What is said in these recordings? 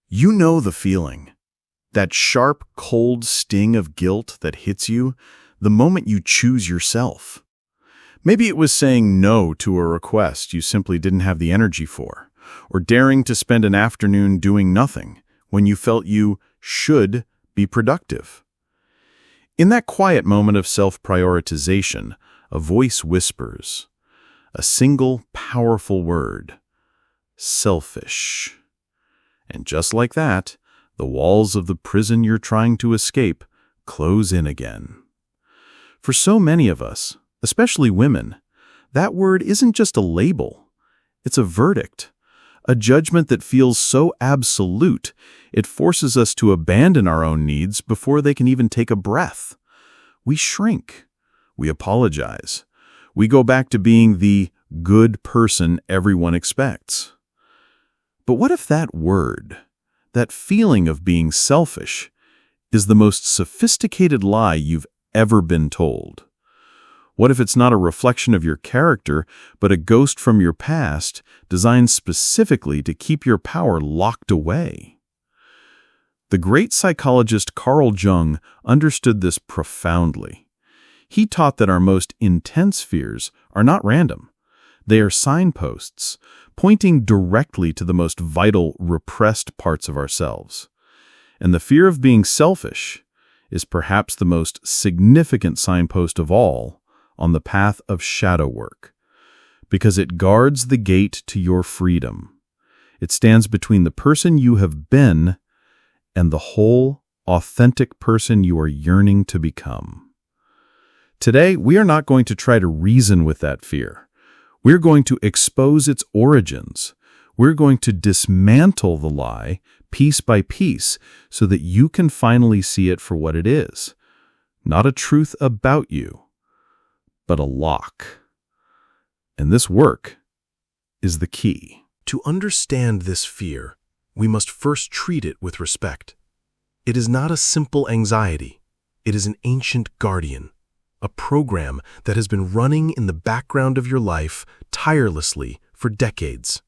You know the feeling. That sharp, cold sting of guilt that hits you the moment you choose yourself. Maybe it was saying no to a request you simply didn't have the energy for, or daring to spend an afternoon doing nothing when you felt you should be productive. In that quiet moment of self-prioritization, a voice whispers, a single powerful word, selfish. And just like that, the walls of the prison you're trying to escape close in again. For so many of us, especially women, that word isn't just a label. It's a verdict, a judgment that feels so absolute it forces us to abandon our own needs before they can even take a breath. We shrink. We apologize. We go back to being the good person everyone expects. But what if that word, that feeling of being selfish, is the most sophisticated lie you've ever been told? What if it's not a reflection of your character, but a ghost from your past designed specifically to keep your power locked away? The great psychologist Carl Jung understood this profoundly. He taught that our most intense fears are not random. They are signposts, pointing directly to the most vital, repressed parts of ourselves. And the fear of being selfish is perhaps the most significant signpost of all on the path of shadow work, because it guards the gate to your freedom. It stands between the person you have been and the whole, authentic person you are yearning to become. Today, we are not going to try to reason with that fear. We're going to expose its origins. We're going to dismantle the lie piece by piece so that you can finally see it for what it is. Not a truth about you, but a lock. And this work is the key. To understand this fear, we must first treat it with respect. It is not a simple anxiety. It is an ancient guardian, a program that has been running in the background of your life tirelessly for decades.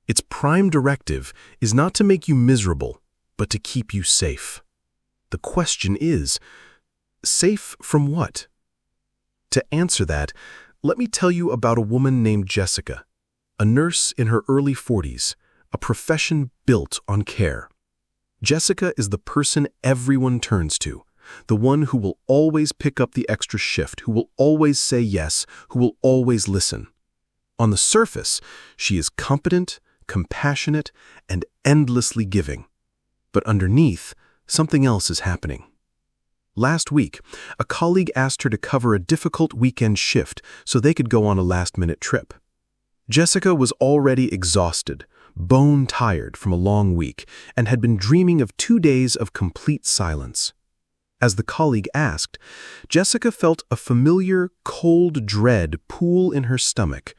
Its prime directive is not to make you miserable, but to keep you safe. The question is, safe from what? To answer that, let me tell you about a woman named Jessica, a nurse in her early 40s, a profession built on care. Jessica is the person everyone turns to, the one who will always pick up the extra shift, who will always say yes, who will always listen. On the surface, she is competent, compassionate, and endlessly giving. But underneath, something else is happening. Last week, a colleague asked her to cover a difficult weekend shift so they could go on a last-minute trip. Jessica was already exhausted, bone-tired from a long week, and had been dreaming of 2 days of complete silence. As the colleague asked, Jessica felt a familiar, cold dread pool in her stomach.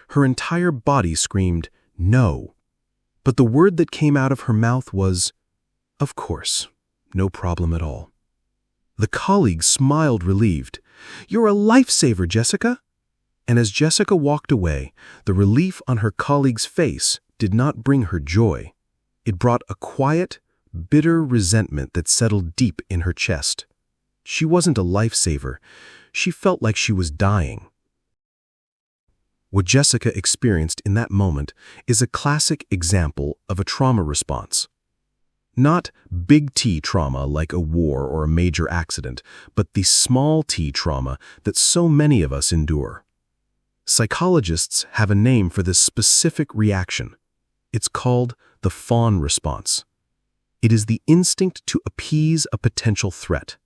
Her entire body screamed, "No." But the word that came out of her mouth was, "Of course, no problem at all." The colleague smiled relieved. "You're a lifesaver, Jessica." And as Jessica walked away, the relief on her colleague's face did not bring her joy. It brought a quiet, bitter resentment that settled deep in her chest. She wasn't a lifesaver. She felt like she was dying. What Jessica experienced in that moment is a classic example of a trauma response. Not big T trauma like a war or a major accident, but the small t trauma that so many of us endure. Psychologists have a name for this specific reaction. It's called the fawn response. It is the instinct to appease a potential threat,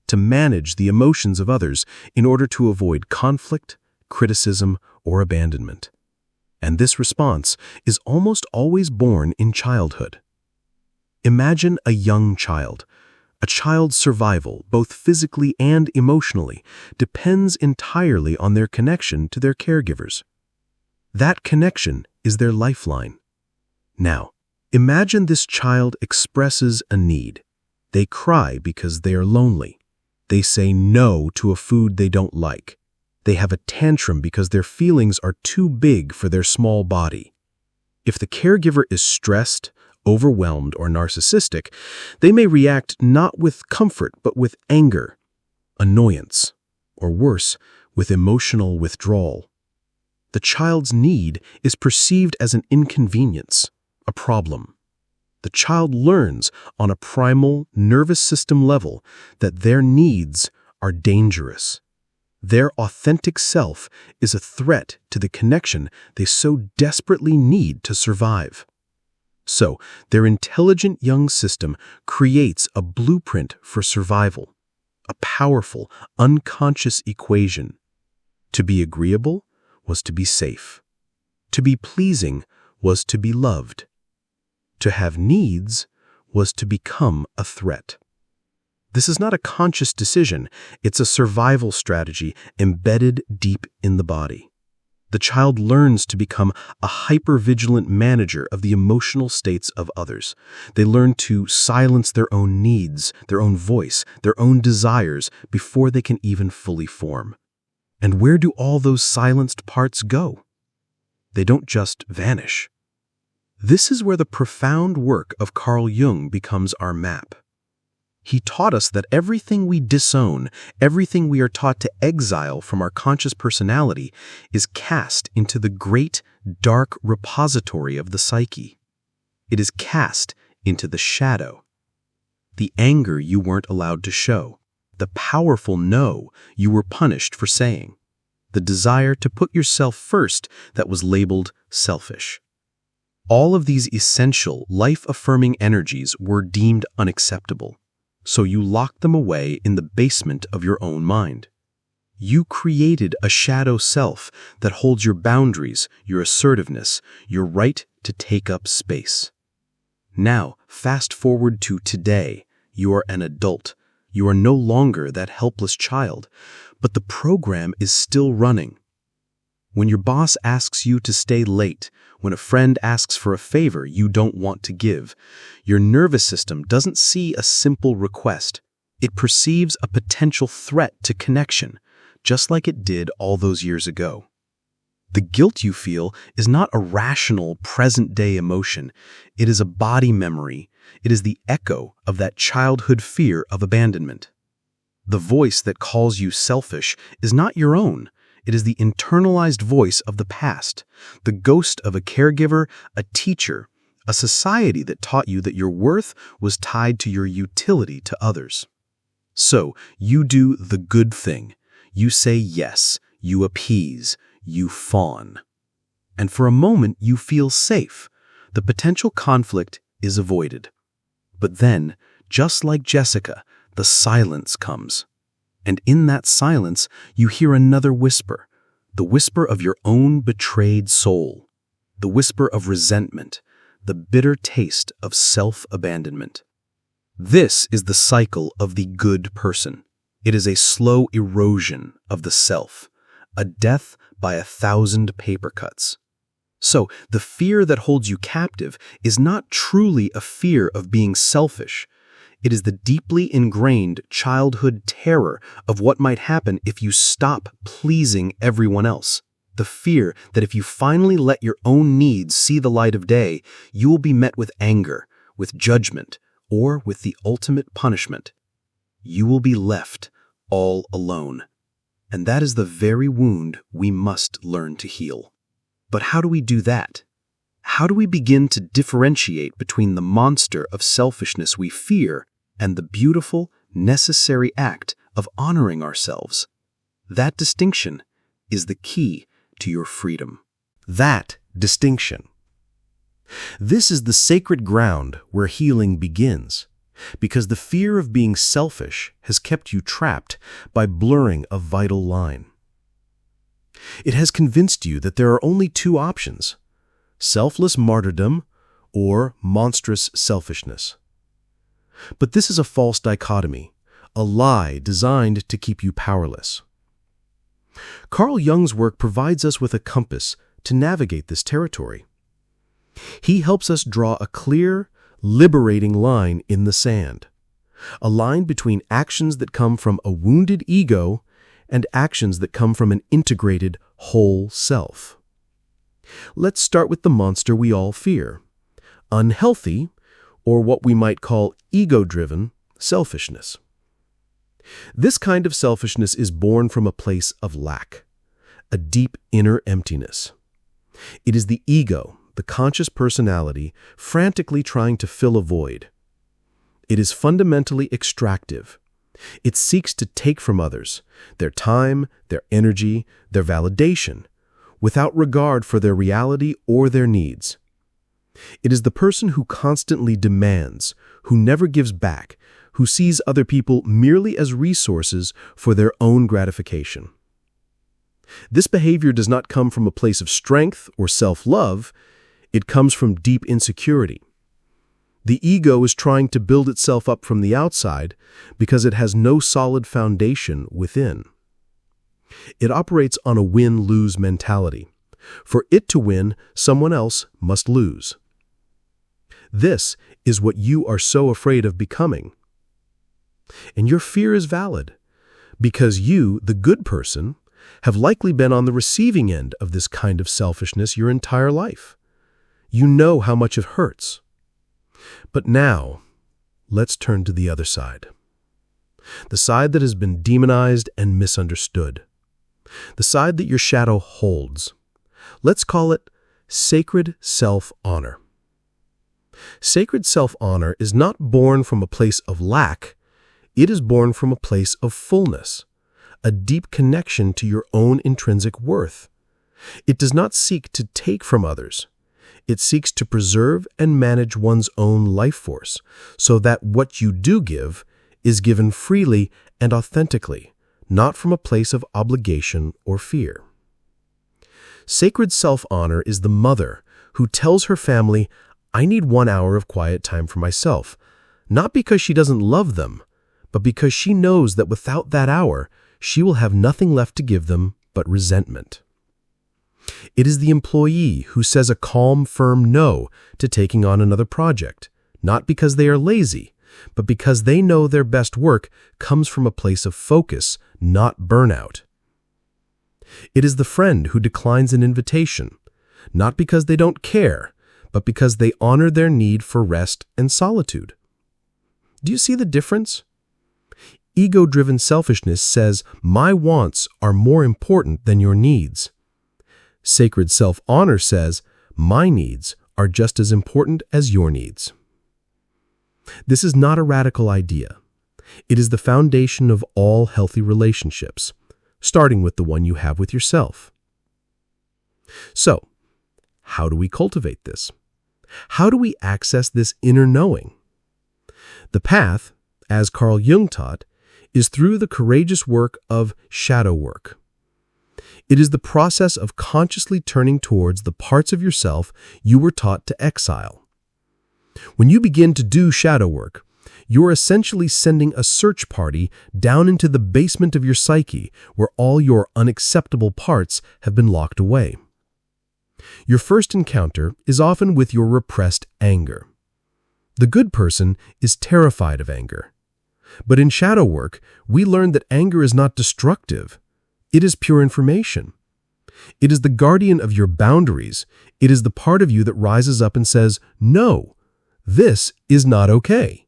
to manage the emotions of others in order to avoid conflict, criticism, or abandonment. And this response is almost always born in childhood. Imagine a young child. A child's survival, both physically and emotionally, depends entirely on their connection to their caregivers. That connection is their lifeline. Now, imagine this child expresses a need. They cry because they are lonely. They say no to a food they don't like. They have a tantrum because their feelings are too big for their small body. If the caregiver is stressed, overwhelmed or narcissistic, they may react not with comfort but with anger, annoyance, or worse, with emotional withdrawal. The child's need is perceived as an inconvenience, a problem. The child learns on a primal nervous system level that their needs are dangerous. Their authentic self is a threat to the connection they so desperately need to survive. So, their intelligent young system creates a blueprint for survival, a powerful, unconscious equation. To be agreeable was to be safe. To be pleasing was to be loved. To have needs was to become a threat. This is not a conscious decision, it's a survival strategy embedded deep in the body. The child learns to become a hyper-vigilant manager of the emotional states of others. They learn to silence their own needs, their own voice, their own desires before they can even fully form. And where do all those silenced parts go? They don't just vanish. This is where the profound work of Carl Jung becomes our map. He taught us that everything we disown, everything we are taught to exile from our conscious personality, is cast into the great, dark repository of the psyche. It is cast into the shadow. The anger you weren't allowed to show, the powerful no you were punished for saying, the desire to put yourself first that was labeled selfish. All of these essential, life-affirming energies were deemed unacceptable. So you locked them away in the basement of your own mind. You created a shadow self that holds your boundaries, your assertiveness, your right to take up space. Now, fast forward to today. You are an adult. You are no longer that helpless child, but the program is still running. When your boss asks you to stay late, when a friend asks for a favor you don't want to give, your nervous system doesn't see a simple request. It perceives a potential threat to connection, just like it did all those years ago. The guilt you feel is not a rational, present-day emotion. It is a body memory. It is the echo of that childhood fear of abandonment. The voice that calls you selfish is not your own. It is the internalized voice of the past, the ghost of a caregiver, a teacher, a society that taught you that your worth was tied to your utility to others. So, you do the good thing. You say yes, you appease, you fawn. And for a moment you feel safe. The potential conflict is avoided. But then, just like Jessica, the silence comes. And in that silence, you hear another whisper, the whisper of your own betrayed soul, the whisper of resentment, the bitter taste of self-abandonment. This is the cycle of the good person. It is a slow erosion of the self, a death by 1,000 paper cuts. So, the fear that holds you captive is not truly a fear of being selfish. It is the deeply ingrained childhood terror of what might happen if you stop pleasing everyone else. The fear that if you finally let your own needs see the light of day, you will be met with anger, with judgment, or with the ultimate punishment. You will be left all alone. And that is the very wound we must learn to heal. But how do we do that? How do we begin to differentiate between the monster of selfishness we fear and the beautiful, necessary act of honoring ourselves? That distinction is the key to your freedom. That distinction. This is the sacred ground where healing begins, because the fear of being selfish has kept you trapped by blurring a vital line. It has convinced you that there are only two options: selfless martyrdom or monstrous selfishness. But this is a false dichotomy, a lie designed to keep you powerless. Carl Jung's work provides us with a compass to navigate this territory. He helps us draw a clear, liberating line in the sand, a line between actions that come from a wounded ego and actions that come from an integrated whole self. Let's start with the monster we all fear. Unhealthy, or what we might call ego-driven selfishness. This kind of selfishness is born from a place of lack, a deep inner emptiness. It is the ego, the conscious personality, frantically trying to fill a void. It is fundamentally extractive. It seeks to take from others their time, their energy, their validation, without regard for their reality or their needs. It is the person who constantly demands, who never gives back, who sees other people merely as resources for their own gratification. This behavior does not come from a place of strength or self-love. It comes from deep insecurity. The ego is trying to build itself up from the outside because it has no solid foundation within. It operates on a win-lose mentality. For it to win, someone else must lose. This is what you are so afraid of becoming. And your fear is valid, because you, the good person, have likely been on the receiving end of this kind of selfishness your entire life. You know how much it hurts. But now, let's turn to the other side. The side that has been demonized and misunderstood. The side that your shadow holds. Let's call it sacred self-honor. Sacred self-honor is not born from a place of lack. It is born from a place of fullness, a deep connection to your own intrinsic worth. It does not seek to take from others. It seeks to preserve and manage one's own life force so that what you do give is given freely and authentically, not from a place of obligation or fear. Sacred self-honor is the mother who tells her family, "I need 1 hour of quiet time for myself," not because she doesn't love them, but because she knows that without that hour, she will have nothing left to give them but resentment. It is the employee who says a calm, firm no to taking on another project, not because they are lazy, but because they know their best work comes from a place of focus, not burnout. It is the friend who declines an invitation, not because they don't care, but because they honor their need for rest and solitude. Do you see the difference? Ego-driven selfishness says, "My wants are more important than your needs." Sacred self-honor says, "My needs are just as important as your needs." This is not a radical idea. It is the foundation of all healthy relationships, starting with the one you have with yourself. So, how do we cultivate this? How do we access this inner knowing? The path, as Carl Jung taught, is through the courageous work of shadow work. It is the process of consciously turning towards the parts of yourself you were taught to exile. When you begin to do shadow work, you're essentially sending a search party down into the basement of your psyche where all your unacceptable parts have been locked away. Your first encounter is often with your repressed anger. The good person is terrified of anger. But in shadow work, we learn that anger is not destructive. It is pure information. It is the guardian of your boundaries. It is the part of you that rises up and says, "No, this is not okay."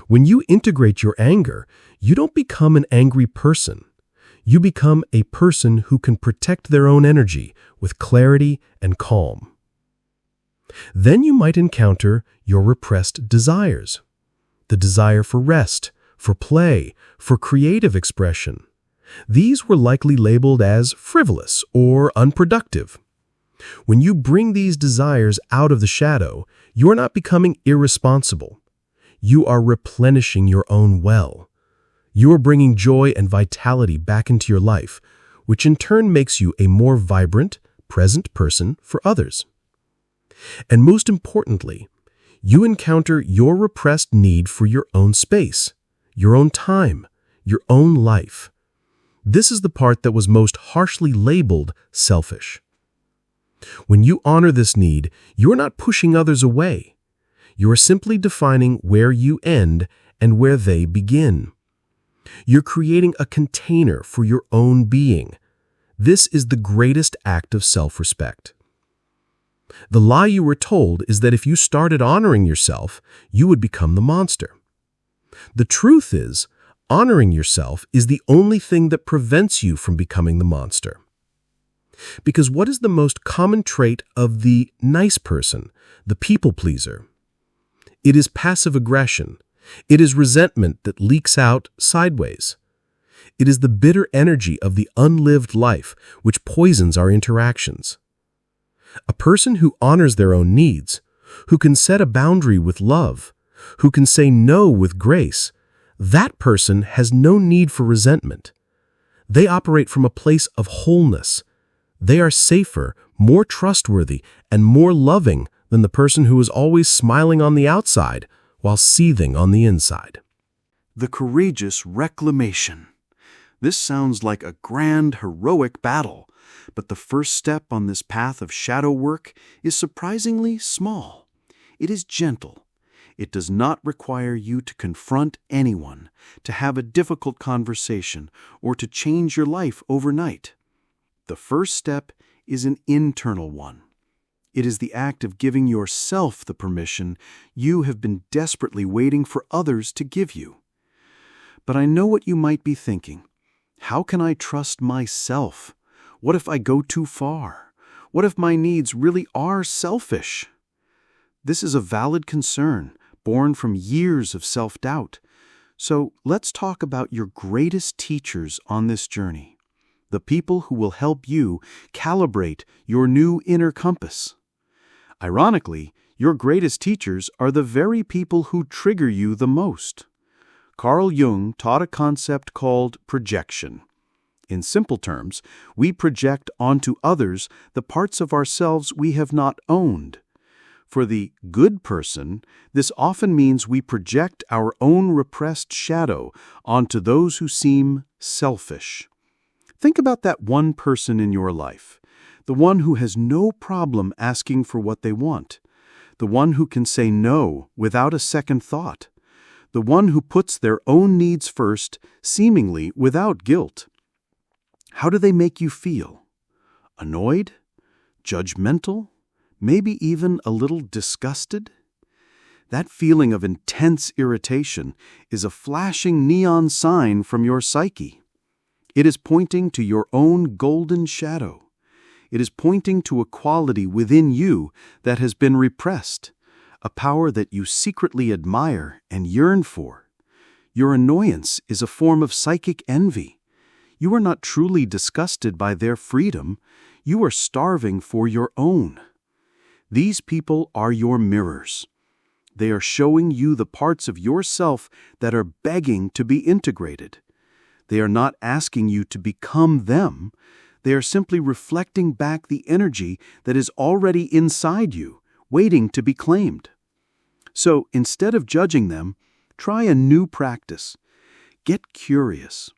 When you integrate your anger, you don't become an angry person. You become a person who can protect their own energy with clarity and calm. Then you might encounter your repressed desires. The desire for rest, for play, for creative expression. These were likely labeled as frivolous or unproductive. When you bring these desires out of the shadow, you are not becoming irresponsible. You are replenishing your own well. You are bringing joy and vitality back into your life, which in turn makes you a more vibrant, present person for others. And most importantly, you encounter your repressed need for your own space, your own time, your own life. This is the part that was most harshly labeled selfish. When you honor this need, you are not pushing others away. You are simply defining where you end and where they begin. You're creating a container for your own being. This is the greatest act of self-respect. The lie you were told is that if you started honoring yourself, you would become the monster. The truth is, honoring yourself is the only thing that prevents you from becoming the monster. Because what is the most common trait of the nice person, the people pleaser? It is passive aggression. It is resentment that leaks out sideways. It is the bitter energy of the unlived life which poisons our interactions. A person who honors their own needs, who can set a boundary with love, who can say no with grace, that person has no need for resentment. They operate from a place of wholeness. They are safer, more trustworthy, and more loving than the person who is always smiling on the outside while seething on the inside. The courageous reclamation. This sounds like a grand, heroic battle, but the first step on this path of shadow work is surprisingly small. It is gentle. It does not require you to confront anyone, to have a difficult conversation, or to change your life overnight. The first step is an internal one. It is the act of giving yourself the permission you have been desperately waiting for others to give you. But I know what you might be thinking. How can I trust myself? What if I go too far? What if my needs really are selfish? This is a valid concern, born from years of self-doubt. So let's talk about your greatest teachers on this journey, the people who will help you calibrate your new inner compass. Ironically, your greatest teachers are the very people who trigger you the most. Carl Jung taught a concept called projection. In simple terms, we project onto others the parts of ourselves we have not owned. For the good person, this often means we project our own repressed shadow onto those who seem selfish. Think about that one person in your life, the one who has no problem asking for what they want, the one who can say no without a second thought, the one who puts their own needs first, seemingly without guilt. How do they make you feel? Annoyed? Judgmental? Maybe even a little disgusted? That feeling of intense irritation is a flashing neon sign from your psyche. It is pointing to your own golden shadow. It is pointing to a quality within you that has been repressed, a power that you secretly admire and yearn for. Your annoyance is a form of psychic envy. You are not truly disgusted by their freedom. You are starving for your own. These people are your mirrors. They are showing you the parts of yourself that are begging to be integrated. They are not asking you to become them. They are simply reflecting back the energy that is already inside you, waiting to be claimed. So instead of judging them, try a new practice. Get curious.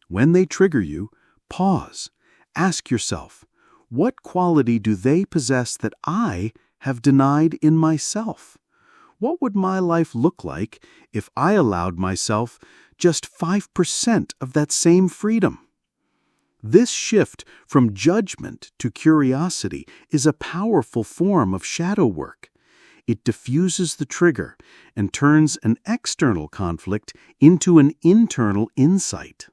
When they trigger you, pause. Ask yourself, what quality do they possess that I have denied in myself? What would my life look like if I allowed myself just 5% of that same freedom? This shift from judgment to curiosity is a powerful form of shadow work. It diffuses the trigger and turns an external conflict into an internal insight.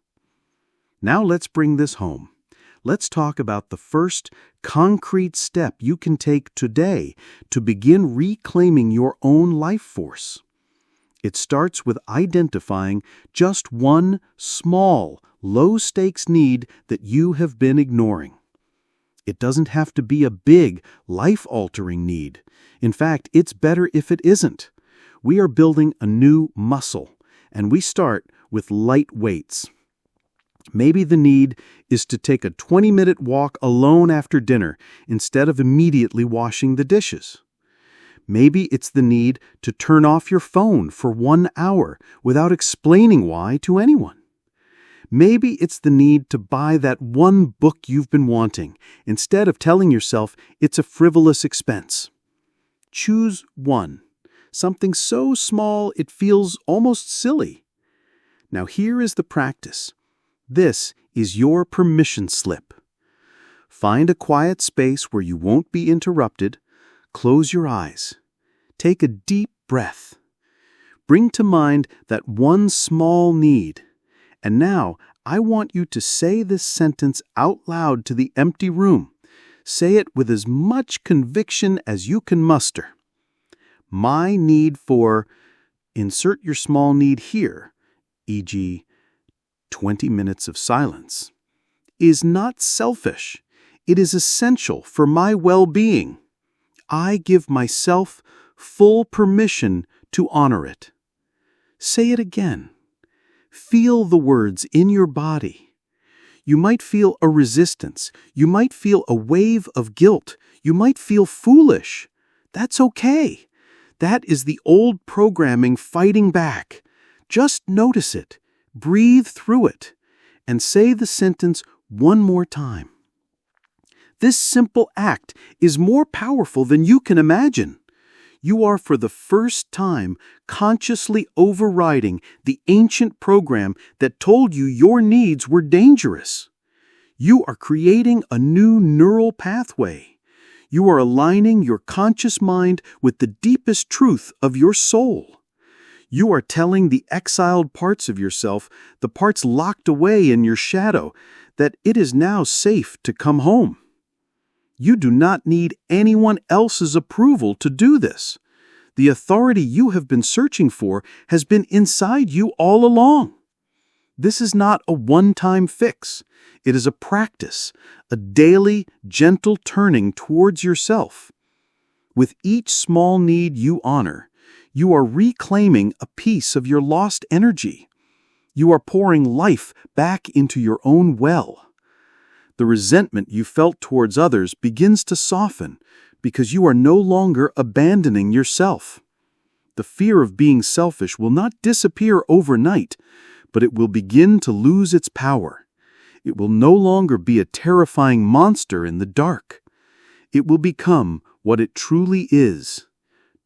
Now let's bring this home. Let's talk about the first concrete step you can take today to begin reclaiming your own life force. It starts with identifying just one small, low-stakes need that you have been ignoring. It doesn't have to be a big, life-altering need. In fact, it's better if it isn't. We are building a new muscle, and we start with light weights. Maybe the need is to take a 20-minute walk alone after dinner instead of immediately washing the dishes. Maybe it's the need to turn off your phone for 1 hour without explaining why to anyone. Maybe it's the need to buy that one book you've been wanting instead of telling yourself it's a frivolous expense. Choose one, something so small it feels almost silly. Now here is the practice. This is your permission slip. Find a quiet space where you won't be interrupted. Close your eyes. Take a deep breath. Bring to mind that one small need. And now, I want you to say this sentence out loud to the empty room. Say it with as much conviction as you can muster. My need for, insert your small need here, e.g., 20 minutes of silence, is not selfish. It is essential for my well-being. I give myself full permission to honor it. Say it again. Feel the words in your body. You might feel a resistance. You might feel a wave of guilt. You might feel foolish. That's okay. That is the old programming fighting back. Just notice it, breathe through it, and say the sentence one more time. This simple act is more powerful than you can imagine. You are for the first time consciously overriding the ancient program that told you your needs were dangerous. You are creating a new neural pathway. You are aligning your conscious mind with the deepest truth of your soul. You are telling the exiled parts of yourself, the parts locked away in your shadow, that it is now safe to come home. You do not need anyone else's approval to do this. The authority you have been searching for has been inside you all along. This is not a one-time fix. It is a practice, a daily, gentle turning towards yourself. With each small need you honor, you are reclaiming a piece of your lost energy. You are pouring life back into your own well. The resentment you felt towards others begins to soften because you are no longer abandoning yourself. The fear of being selfish will not disappear overnight, but it will begin to lose its power. It will no longer be a terrifying monster in the dark. It will become what it truly is,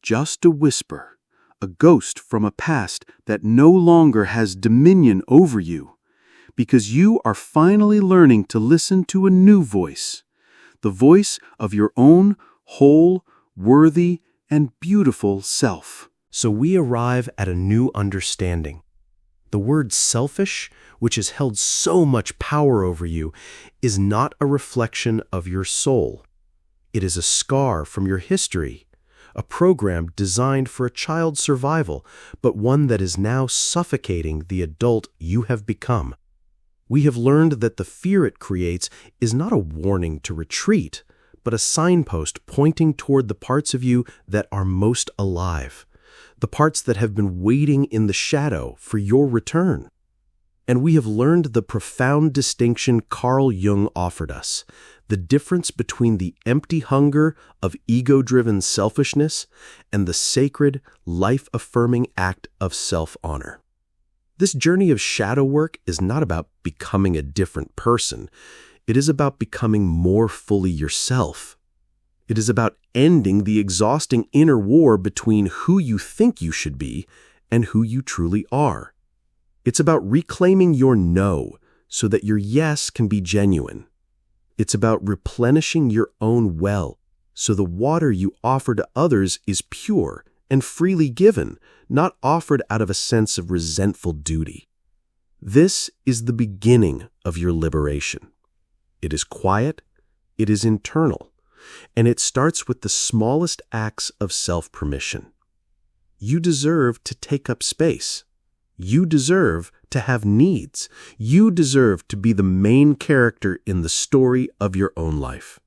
just a whisper, a ghost from a past that no longer has dominion over you, because you are finally learning to listen to a new voice, the voice of your own whole, worthy, and beautiful self. So we arrive at a new understanding. The word selfish, which has held so much power over you, is not a reflection of your soul. It is a scar from your history, a program designed for a child's survival, but one that is now suffocating the adult you have become. We have learned that the fear it creates is not a warning to retreat, but a signpost pointing toward the parts of you that are most alive, the parts that have been waiting in the shadow for your return. And we have learned the profound distinction Carl Jung offered us, the difference between the empty hunger of ego-driven selfishness and the sacred, life-affirming act of self-honor. This journey of shadow work is not about becoming a different person. It is about becoming more fully yourself. It is about ending the exhausting inner war between who you think you should be and who you truly are. It's about reclaiming your no so that your yes can be genuine. It's about replenishing your own well so the water you offer to others is pure and freely given, not offered out of a sense of resentful duty. This is the beginning of your liberation. It is quiet, it is internal, and it starts with the smallest acts of self-permission. You deserve to take up space. You deserve to have needs. You deserve to be the main character in the story of your own life.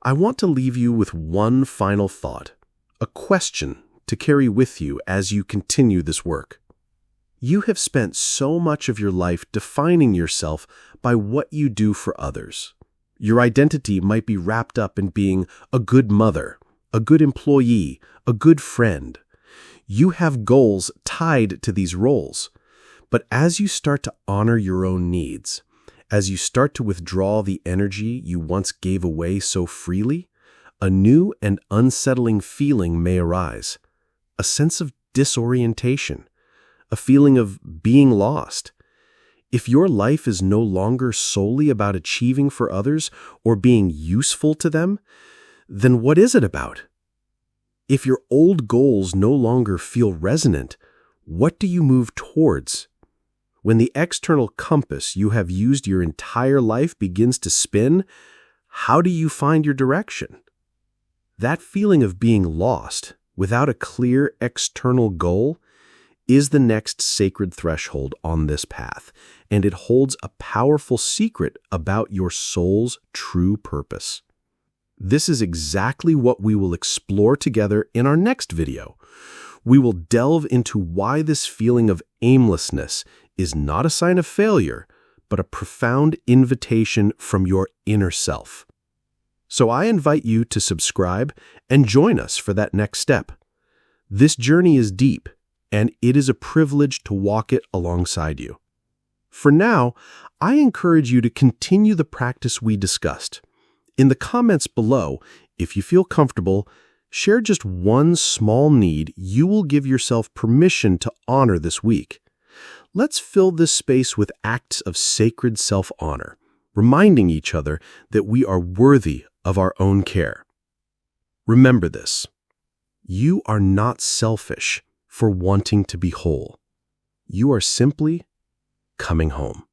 I want to leave you with one final thought, a question to carry with you as you continue this work. You have spent so much of your life defining yourself by what you do for others. Your identity might be wrapped up in being a good mother, a good employee, a good friend. You have goals tied to these roles. But as you start to honor your own needs, as you start to withdraw the energy you once gave away so freely, a new and unsettling feeling may arise, a sense of disorientation, a feeling of being lost. If your life is no longer solely about achieving for others or being useful to them, then what is it about? If your old goals no longer feel resonant, what do you move towards? When the external compass you have used your entire life begins to spin, how do you find your direction? That feeling of being lost, without a clear external goal, is the next sacred threshold on this path, and it holds a powerful secret about your soul's true purpose. This is exactly what we will explore together in our next video. We will delve into why this feeling of aimlessness is not a sign of failure, but a profound invitation from your inner self. So I invite you to subscribe and join us for that next step. This journey is deep, and it is a privilege to walk it alongside you. For now, I encourage you to continue the practice we discussed. In the comments below, if you feel comfortable, share just one small need you will give yourself permission to honor this week. Let's fill this space with acts of sacred self-honor, reminding each other that we are worthy of our own care. Remember this: you are not selfish for wanting to be whole. You are simply coming home.